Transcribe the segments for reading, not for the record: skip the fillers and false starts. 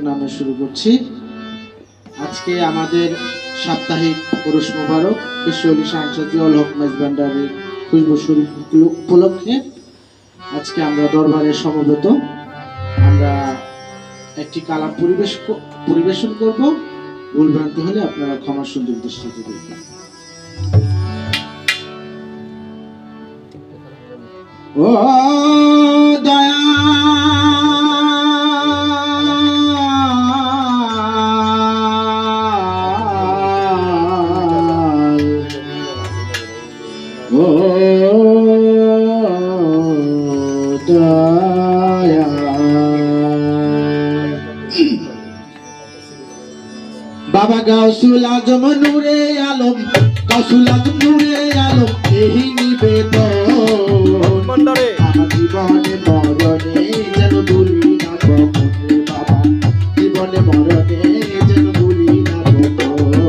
নামে শুরু করছি। আজকে আমাদের সাপ্তাহিক পুরুষ মোবারক বিশ্বলি সাংসাদি অল হক মেজবান্ডারের খুশবু শরীফ উপলক্ষে আজকে আমরা দরবারে সমবেত। আমরা একটি কালাম পরিবেশন করব। ভুলভ্রান্তি হলে আপনারা ক্ষমা সুন্দর দৃষ্টিতে দেখবেন। ও দয়া বাবা গাউসুল আজম নূরে আলম, গাউসুল আজম নূরে আলম, এই নিবেদন আমার জীবনে মরণে যেন ভুলি না কখনো। বাবা জীবনে মরণে যেন ভুলি না কখনো।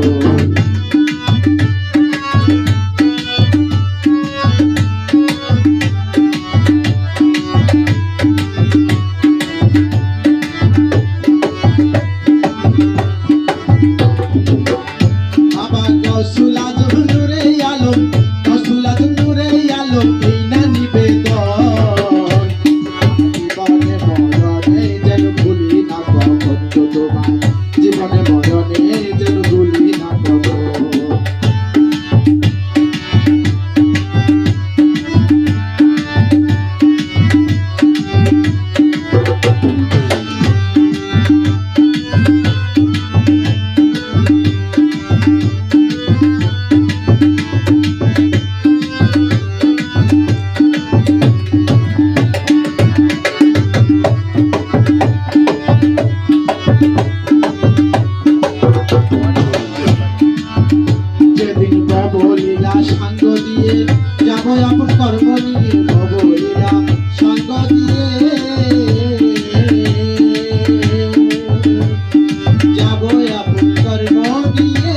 গাউসুল আজম নূরে আলম, গাউসুল আজম নূরে আলম, এই না নিবেদন জীবনে মরণে যেন ভুলি না কখনো। তোমার জীবনে মরণে যেন ভুলি না কখনো। সঙ্গ দিয়ে যাব আপন কর্ম নিয়ে, বলিলা সঙ্গ দিয়ে যাব আপন কর্ম নিয়ে।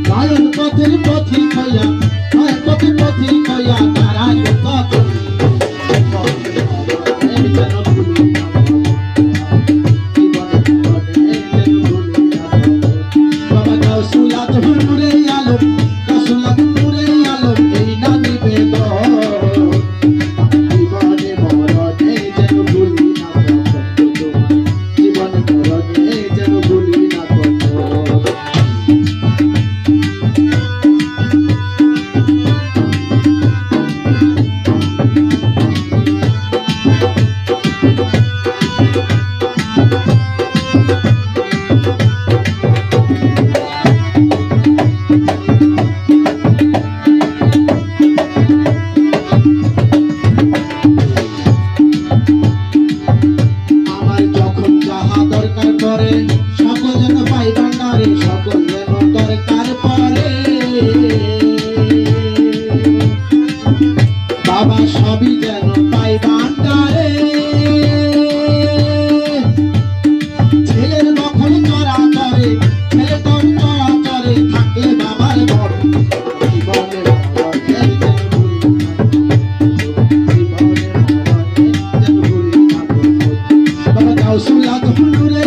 নয়ন পথের পথিক হইয়া, নয়ন পথের পথিক হইয়া দাঁড়ায় কত বাবা গাউসুল আজম নূরে আলম, গাউসুল আজম নূরে আলম, এই না নিবেদন জীবনে মরণে যেন ভুলি না কখনো। জীবনে মরণে যেন ভুলি না কখনো। সকল যেন পাই ভান্ডারে, সকল যেন দরকার পরে। বাবা সবই যেন পাই ভান্ডারে। ছেলের দখল চড়া করে, ছেলে তোর চড়া করে থাকলে বাবার বড় জীবনে মরণে যেন ভুলি না। জীবনে মরণে যেন ভুলি না। বাবা গাউসুল আজম নূরে